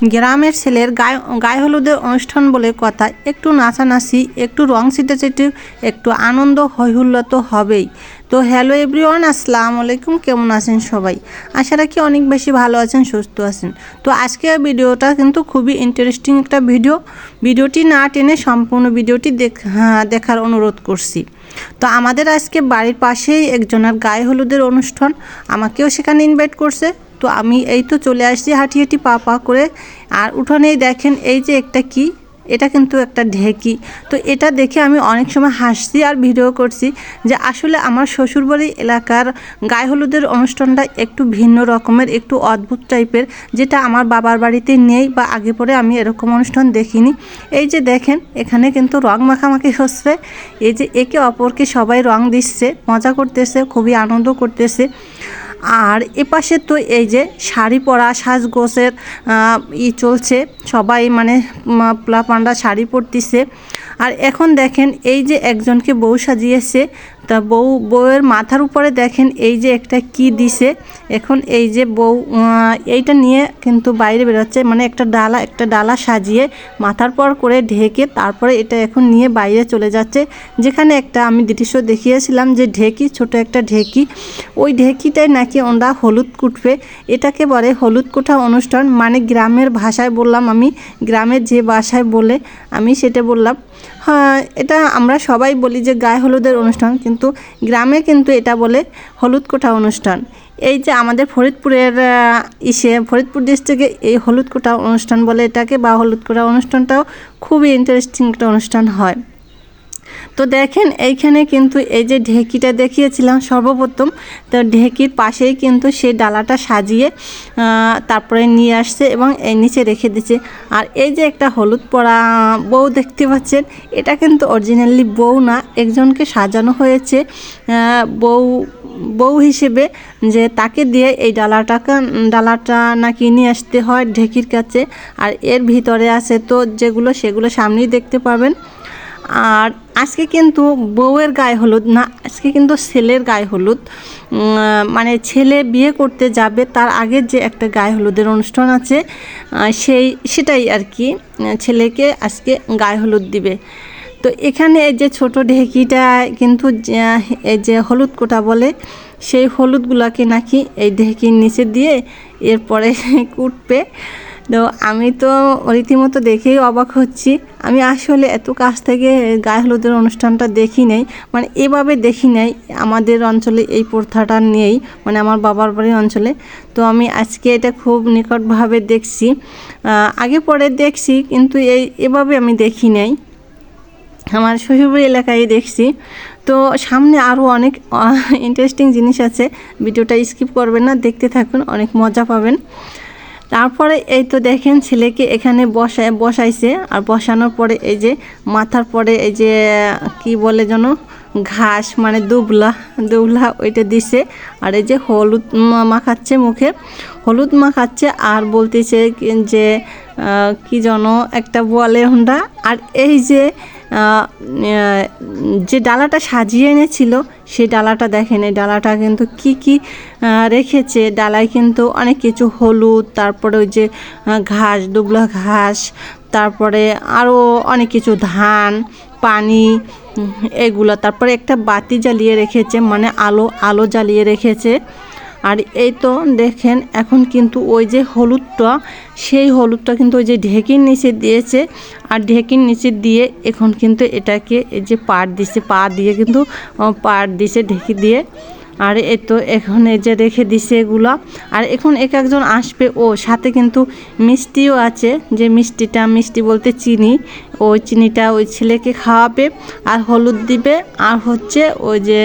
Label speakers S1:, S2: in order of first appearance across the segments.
S1: গ্রামের ছেলের গায়ে হলুদের অনুষ্ঠান বলে কথা, একটু নাচানাচি, একটু রং ছিটাছিটি, একটু আনন্দ হৈহুল্লোড় তো হবেই। তো হ্যালো এভরিওয়ান, আসসালামু আলাইকুম। কেমন আছেন সবাই? আশা রাখি অনেক বেশি ভালো আছেন, সুস্থ আছেন। তো আজকের ভিডিওটা কিন্তু খুবই ইন্টারেস্টিং একটা ভিডিওটি না টেনে সম্পূর্ণ ভিডিওটি দেখার অনুরোধ করছি। তো আমাদের আজকে বাড়ির পাশেই একজনের গায়ে হলুদের অনুষ্ঠান, আমাকেও সেখানে ইনভাইট করছে। তো আমি এই তো চলে আসছি হাঁটি হাঁটি পা পা করে। আর উঠোনেই দেখেন এই যে একটা কি, এটা কিন্তু একটা ঢেকি। তো এটা দেখে আমি অনেক সময় হাসছি আর ভিডিও করছি যে আসলে আমার শ্বশুরবাড়ি এলাকার গায়ে হলুদের অনুষ্ঠানটা একটু ভিন্ন রকমের, একটু অদ্ভুত টাইপের, যেটা আমার বাবার বাড়িতে নেই বা আগে পরে আমি এরকম অনুষ্ঠান দেখিনি। এই যে দেখেন এখানে কিন্তু রং মাখামাখি হচ্ছে, এই যে একে অপরকে সবাই রং দিচ্ছে, মজা করতেছে, খুবই আনন্দ করতেছে। আর এপাশে তো এই যে শাড়ি পরা সাজগোজের চলছে, সবাই মানে পোলাপানরা শাড়ি পরতেছে। আর এখন দেখেন এই যে একজনকে বউ সাজিয়েছে, তা বউয়ের মাথার উপরে দেখেন এই যে একটা কি দিছে। এখন এই যে বউ এইটা নিয়ে কিন্তু বাইরে বেরোচ্ছে, মানে একটা ডালা সাজিয়ে মাথার পর করে ঢেকে তারপরে এটা এখন নিয়ে বাইরে চলে যাচ্ছে। যেখানে একটা আমি দৃশ্য দেখিয়েছিলাম যে ঢেকি, ছোট একটা ঢেকি, ওই ঢেকিটাই নাকি ওরা হলুদ কুটবে। এটাকে বলে হলুদ কোটা অনুষ্ঠান, মানে গ্রামের ভাষায় বললাম, আমি গ্রামের যে ভাষায় বলে আমি সেটা বললাম। হ্যাঁ, এটা আমরা সবাই বলি যে গায়ে হলুদের অনুষ্ঠান, কিন্তু গ্রামে কিন্তু এটা বলে হলুদ কোটা অনুষ্ঠান। এই যে আমাদের ফরিদপুরের ফরিদপুর ডিস্ট্রিক্টে এই হলুদ কোটা অনুষ্ঠান বলে এটাকে, বা হলুদ কোটা অনুষ্ঠানটাও খুবই ইন্টারেস্টিং একটা অনুষ্ঠান হয়। তো দেখেন এইখানে কিন্তু এই যে ঢেকিটা দেখিয়েছিলাম সর্বপ্রথম, তো ঢেকির পাশেই কিন্তু সেই ডালাটা সাজিয়ে তারপরে নিয়ে আসছে এবং এই নিচে রেখে দিচ্ছে। আর এই যে একটা হলুদ পরা বউ দেখতে পাচ্ছেন, এটা কিন্তু অরিজিনালি বউ না, একজনকে সাজানো হয়েছে বউ হিসেবে, যে তাকে দিয়ে এই ডালাটা নাকি নিয়ে আসতে হয় ঢেকির কাছে। আর এর ভিতরে আছে তো সেগুলো সামনেই দেখতে পাবেন। আর আজকে কিন্তু বউয়ের গায়ে হলুদ না, আজকে কিন্তু ছেলের গায়ে হলুদ, মানে ছেলে বিয়ে করতে যাবে তার আগে যে একটা গায়ে হলুদের অনুষ্ঠান আছে, সেটাই আর কি, ছেলেকে আজকে গায়ে হলুদ দিবে। তো এখানে এই যে ছোট ঢেকিটা কিন্তু এই যে হলুদ কোটা বলে, সেই হলুদগুলাকে নাকি এই ঢেকির নিচে দিয়ে এরপরে কুটবে। তো আমি তো রীতিমতো দেখেই অবাক হচ্ছি। আমি আসলে এত কাছ থেকে গায়ে হলুদের অনুষ্ঠানটা দেখি নাই, মানে এভাবে দেখি নাই আমাদের অঞ্চলে, এই প্রথাটা নেই, মানে আমার বাবার বাড়ির অঞ্চলে। তো আমি আজকে এটা খুব নিকটভাবে দেখছি, আগে পরে দেখছি কিন্তু এভাবে আমি দেখি নাই, আমার শ্বশুরবাড়ি এলাকায় দেখছি। তো সামনে আরও অনেক ইন্টারেস্টিং জিনিস আছে, ভিডিওটা স্কিপ করবেন না, দেখতে থাকুন, অনেক মজা পাবেন। তারপরে এই তো দেখেন ছেলেকে এখানে বসাইছে, আর বসানোর পরে এই যে মাথার পরে এই যে কি বলে যেন ঘাস, মানে দুবলা ওইটা দিছে। আর এই যে হলুদ মাখাচ্ছে, মুখে হলুদ মাখাচ্ছে, আর বলতেছে যে কি যেন একটা বলে হুন্ডা। আর এই যে ডালাটা সাজিয়ে এনেছিল, সেই ডালাটা দেখেন, এই ডালাটা কিন্তু কি রেখেছে, ডালায় কিন্তু অনেক কিছু হলুদ, তারপরে ওই যে ঘাস, দুবলা ঘাস, তারপরে আরও অনেক কিছু ধান, পানি, এগুলো, তারপরে একটা বাতি জ্বালিয়ে রেখেছে, মানে আলো জ্বালিয়ে রেখেছে। আর এই তো দেখেন এখন কিন্তু ওই যে সেই হলুদটা কিন্তু ওই যে ঢেকির নিচে দিয়েছে, আর ঢেকির নিচে দিয়ে এখন কিন্তু এটাকে এই যে পা দিয়ে কিন্তু পাট দিছে ঢেকি দিয়ে। আর এই তো এখন এই যে রেখে দিছে এগুলো। আর এখন একজন আসবে, ও সাথে কিন্তু মিষ্টিও আছে, যে মিষ্টি বলতে চিনি, ওই চিনিটা ওই ছেলেকে খাওয়াবে, আর হলুদ দিবে, আর হচ্ছে ওই যে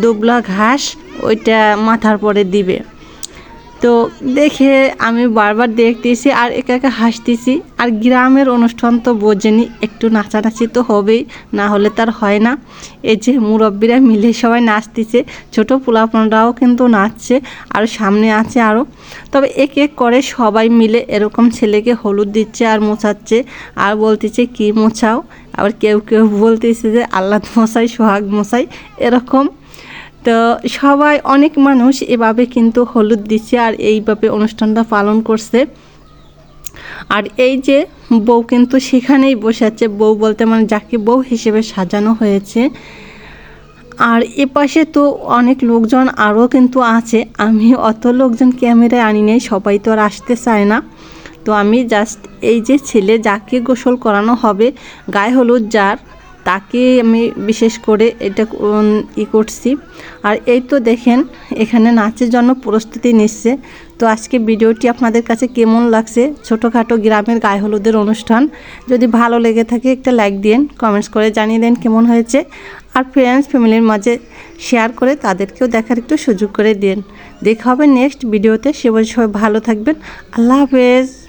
S1: দুবলা ঘাস ওইটা মাথার পরে দিবে। তো দেখে আমি বারবার দেখতেছি আর একা হাসতেছি। আর গ্রামের অনুষ্ঠান তো বোঝেনি, একটু নাচানাচি তো হবেই, না হলে তার হয় না। এই যে মুরব্বীরা মিলে সবাই নাচতেছে, ছোটো পোলাপানরাও কিন্তু নাচছে, আর সামনে আছে আরও। তবে এক করে সবাই মিলে এরকম ছেলেকে হলুদ দিচ্ছে আর মোছাচ্ছে, আর বলতেছে কি মোছাও, আবার কেউ বলতেছে যে আল্লাহ মশাই, সোহাগ মশাই, এরকম। তো সবাই, অনেক মানুষ এভাবে কিন্তু হলুদ দিচ্ছে আর এইভাবে অনুষ্ঠানটা পালন করছে। আর এই যে বউ কিন্তু সেখানেই বসে আছে, বউ বলতে মানে যাকে বউ হিসেবে সাজানো হয়েছে। আর এপাশে তো অনেক লোকজন আরও কিন্তু আছে, আমি অত লোকজন ক্যামেরায় আনি নেই, সবাই তো আর আসতে চায় না। তো আমি জাস্ট এই যে ছেলে যাকে গোসল করানো হবে, গায়ে হলুদ যার, তাকে আমি বিশেষ করে এটা করছি। আর এই তো দেখেন এখানে নাচের জন্য প্রস্তুতি নিচ্ছে। তো আজকে ভিডিওটি আপনাদের কাছে কেমন লাগছে, ছোটোখাটো গ্রামের গায়ে হলুদের অনুষ্ঠান, যদি ভালো লেগে থাকে একটা লাইক দিন, কমেন্টস করে জানিয়ে দেন কেমন হয়েছে। আর ফ্রেন্ডস ফ্যামিলির মাঝে শেয়ার করে তাদেরকেও দেখার একটু সুযোগ করে দিন। দেখা হবে নেক্সট ভিডিওতে, সে বলে সবাই ভালো থাকবেন। আল্লাহ হাফেজ।